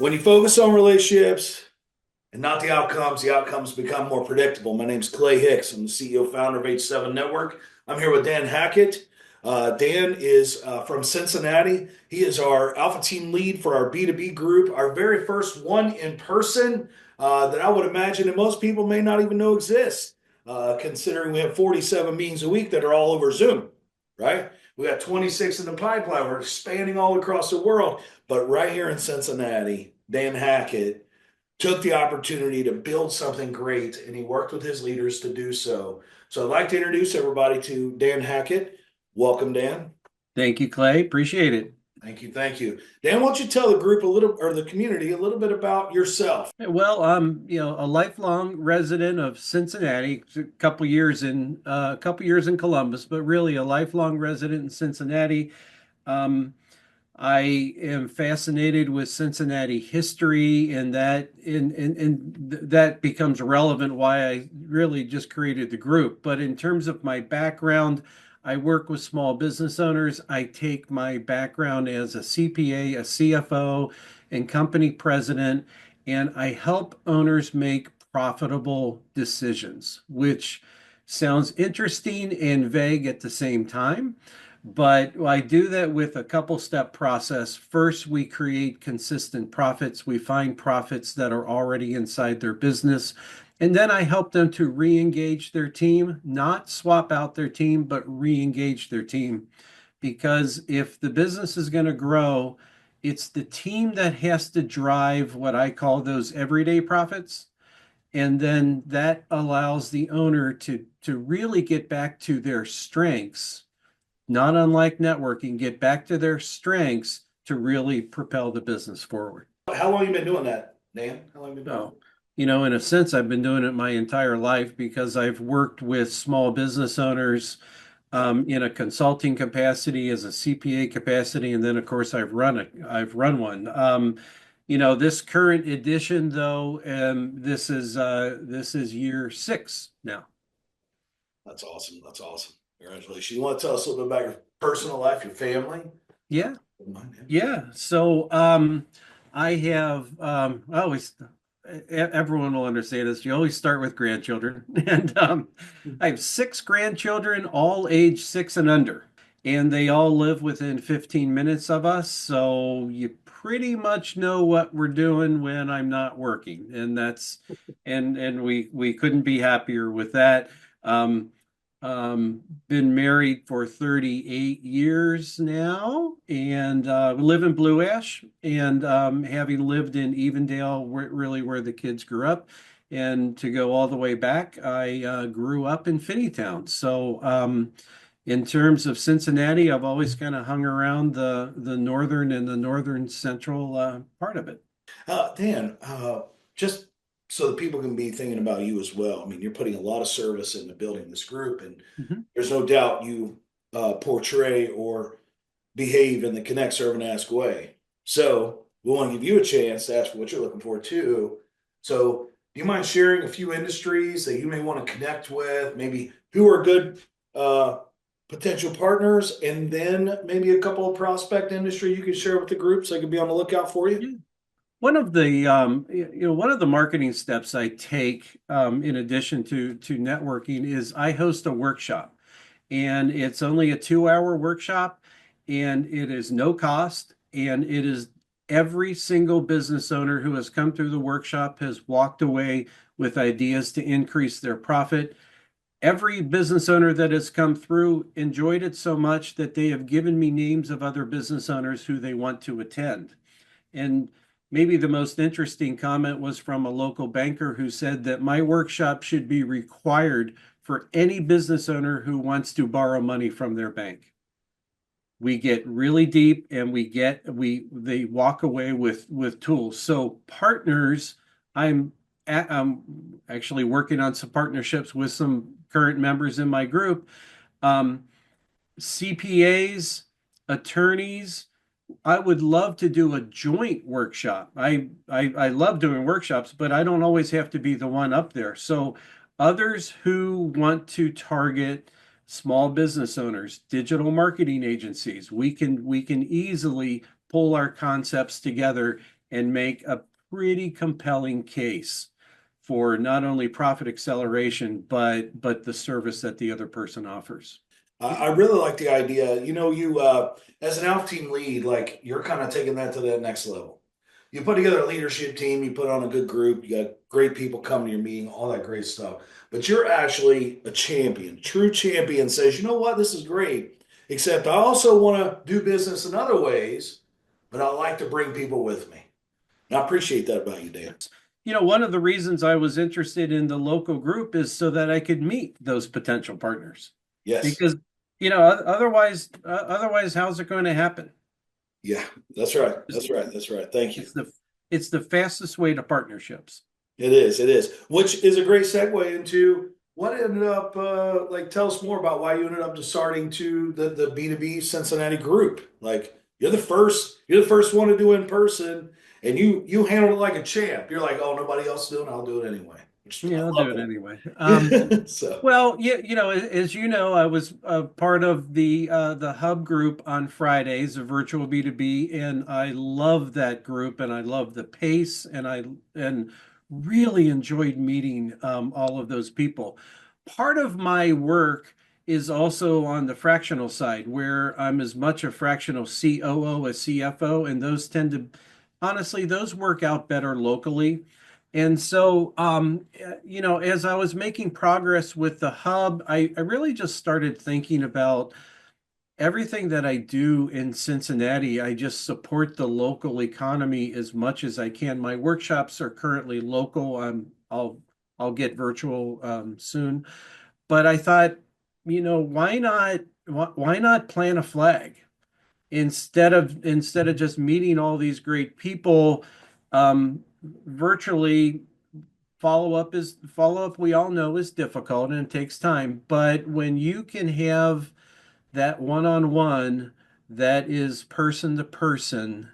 When you focus on relationships and not the outcomes become more predictable. My name's Clay Hicks. I'm the CEO founder of H7 Network. I'm here with Dan Hackett. Dan is from Cincinnati. He is our Alpha Team lead for our B2B group, our very first one in person that I would imagine that most people may not even know exists, considering we have 47 meetings a week that are all over Zoom, right? We got 26 in the pipeline. We're expanding all across the world. But right here in Cincinnati, Dan Hackett took the opportunity to build something great, and he worked with his leaders to do so. So I'd like to introduce everybody to Dan Hackett. Welcome, Dan. Thank you, Clay. Appreciate it. Thank you. Thank you. Dan, why don't you tell the group a little, or the community, a little bit about yourself? Well, a lifelong resident of Cincinnati, a couple years in Columbus, but really a lifelong resident in Cincinnati. Um, I am fascinated with Cincinnati history, and that becomes relevant why I really just created the group. But in terms of my background, I work with small business owners. I take my background as a CPA, a CFO, and company president, and I help owners make profitable decisions, which sounds interesting and vague at the same time. But I do that with a couple step process. First, we create consistent profits. We find profits that are already inside their business. And then I help them to re-engage their team, not swap out their team, but re-engage their team. Because if the business is going to grow, it's the team that has to drive what I call those everyday profits. And then that allows the owner to really get back to their strengths, not unlike networking, get back to their strengths to really propel the business forward. How long have you been doing that, Dan? How long have you been doing So, in a sense, I've been doing it my entire life because I've worked with small business owners in a consulting capacity, as a CPA capacity, and then of course I've run one. This current edition though, this is year 6 now. That's awesome. That's awesome. Congratulations. You want to tell us a little bit about your personal life, your family? Yeah. Yeah. So I have I always everyone will understand this. You always start with grandchildren. And I have 6 grandchildren, all age 6 and under. And they all live within 15 minutes of us. So you pretty much know what we're doing when I'm not working. And we couldn't be happier with that. Um, been married for 38 years now, and live in Blue Ash, and having lived in Evendale, really where the kids grew up, and to go all the way back, I grew up in Finneytown. So in terms of Cincinnati, I've always kind of hung around the northern and the northern central part of it. Dan, just so that people can be thinking about you as well. I mean, you're putting a lot of service into building this group, and Mhm. there's no doubt you portray or behave in the connect, serve, and ask way. So we want to give you a chance to ask what you're looking for too. So do you mind sharing a few industries that you may want to connect with? Maybe who are good uh, potential partners, and then maybe a couple of prospect industry you could share with the group so they can be on the lookout for you. Yeah. One of the marketing steps I take in addition to networking is I host a workshop, and it's only a 2-hour workshop, and it is no cost, and it is every single business owner who has come through the workshop has walked away with ideas to increase their profit. Every business owner that has come through enjoyed it so much that they have given me names of other business owners who they want to attend. And maybe the most interesting comment was from a local banker who said that my workshop should be required for any business owner who wants to borrow money from their bank. We get really deep, and they walk away with tools. So partners, I'm actually working on some partnerships with some current members in my group. Um, CPAs, attorneys, I would love to do a joint workshop. I love doing workshops, but I don't always have to be the one up there. So others who want to target small business owners, digital marketing agencies, we can easily pull our concepts together and make a pretty compelling case for not only profit acceleration, but the service that the other person offers. I really like the idea. You as an ALF team lead, like you're kind of taking that to that next level. You put together a leadership team, you put on a good group, you got great people coming to your meeting, all that great stuff. But you're actually a champion. True champion says, you know what, this is great. Except I also want to do business in other ways, but I like to bring people with me. And I appreciate that about you, Dan. One of the reasons I was interested in the local group is so that I could meet those potential partners. Yes. Because, otherwise, how's it going to happen? Yeah, that's right. It's That's right. That's right. Thank you. it's the it's the fastest way to partnerships. It is. It is. Which is a great segue into what ended up, like, tell us more about why you ended up just starting to the B2B Cincinnati group. Like, you're the first one to do in person, and you handled it like a champ. You're like, oh, nobody else is doing it, I'll do it anyway. I Yeah, I'll do love it anyway. that. So, Well, yeah, as you know, I was a part of the Hub group on Fridays, a virtual B2B, and I love that group, and I love the pace, and really enjoyed meeting all of those people. Part of my work is also on the fractional side, where I'm as much a fractional COO as CFO, and honestly, those work out better locally. And so, as I was making progress with the hub, I really just started thinking about everything that I do in Cincinnati. I just support the local economy as much as I can. My workshops are currently local. I'll get virtual soon, but I thought, why not plant a flag instead of just meeting all these great people virtually. Follow up, we all know, is difficult and it takes time, but when you can have that one-on-one, that is person to person,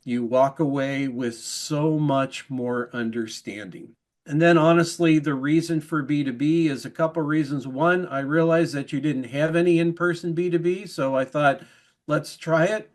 you walk away with so much more understanding. And then honestly, the reason for B2B is a couple reasons. One, I realized that you didn't have any in-person B2B, so I thought, let's try it.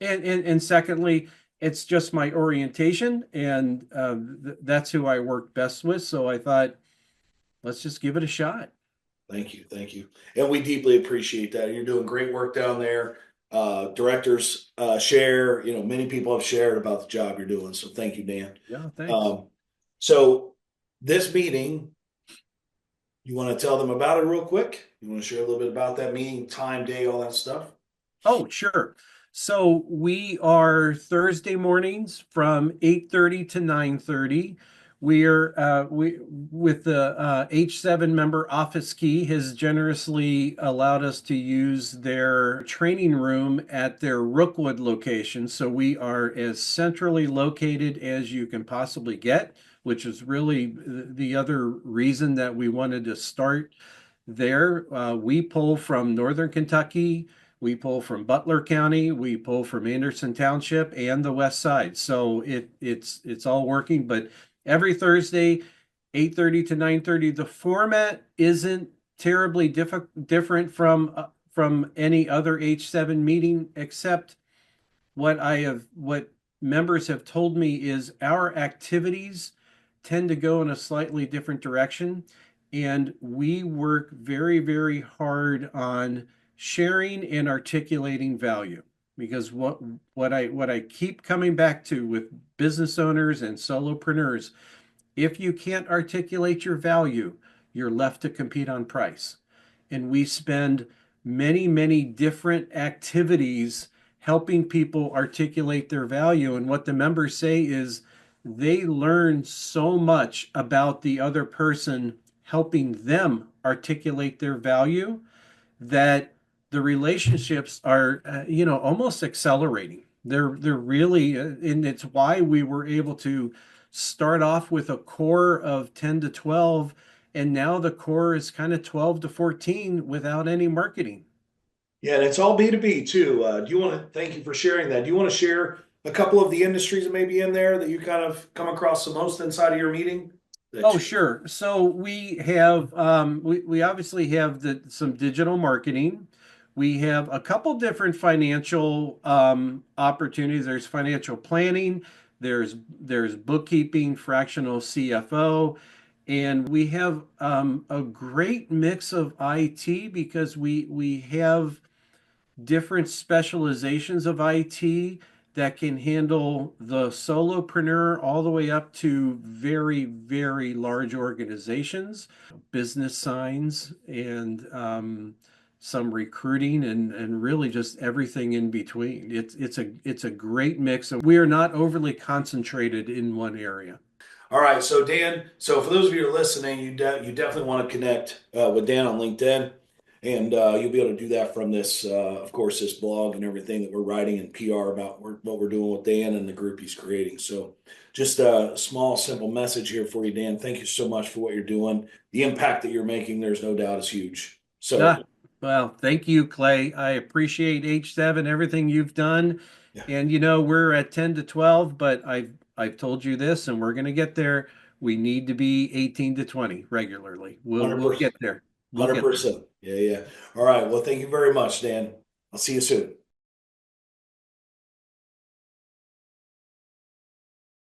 And secondly, it's just my orientation, and that's who I work best with. So I thought, let's just give it a shot. thank you. Thank you. And we deeply appreciate that. You're doing great work down there. Directors share, many people have shared about the job you're doing. So thank you, Dan. Yeah, thanks. Um, so this meeting, you want to tell them about it real quick? You want to share a little bit about that meeting, time, day, all that stuff? Oh, sure. So we are Thursday mornings from 8:30 to 9:30. We with the H7 member OfficeKey has generously allowed us to use their training room at their Rookwood location. So we are as centrally located as you can possibly get, which is really the other reason that we wanted to start there. We pull from Northern Kentucky. We pull from Butler County, we pull from Anderson Township and the West Side. So it's all working, but every Thursday, 8:30 to 9:30. The format isn't terribly different from any other H7 meeting, except what members have told me is our activities tend to go in a slightly different direction, and we work very, very hard on sharing and articulating value. Because what I keep coming back to with business owners and solopreneurs, if you can't articulate your value, you're left to compete on price. And we spend many, many different activities helping people articulate their value. And what the members say is they learn so much about the other person helping them articulate their value that the relationships are, almost accelerating. They're really, and it's why we were able to start off with a core of 10 to 12, and now the core is kind of 12 to 14 without any marketing. Yeah, and it's all B2B too. Do you want to thank you for sharing that? Do you want to share a couple of the industries that may be in there that you kind of come across the most inside of your meeting? Oh, sure. So we obviously have some digital marketing. We have a couple different financial opportunities. There's financial planning, there's bookkeeping, fractional CFO, and we have a great mix of IT because we have different specializations of IT that can handle the solopreneur all the way up to very, very large organizations, business signs, and some recruiting and really just everything in between. It's a great mix, and we are not overly concentrated in one area. All right, so Dan, so for those of you who are listening, you definitely want to connect with Dan on LinkedIn, and you'll be able to do that from this, of course, this blog and everything that we're writing and PR about what we're doing with Dan and the group he's creating. So, just a small, simple message here for you, Dan. Thank you so much for what you're doing. The impact that you're making, there's no doubt, is huge. So, Ah, well, thank you, Clay. I appreciate H7, everything you've done. yeah, And we're at 10 to 12, but I've told you this and we're going to get there. We need to be 18 to 20 regularly. We'll 100%, get there. We'll get there. 100%. Yeah, yeah. All right. Well, thank you very much, Dan. I'll see you soon.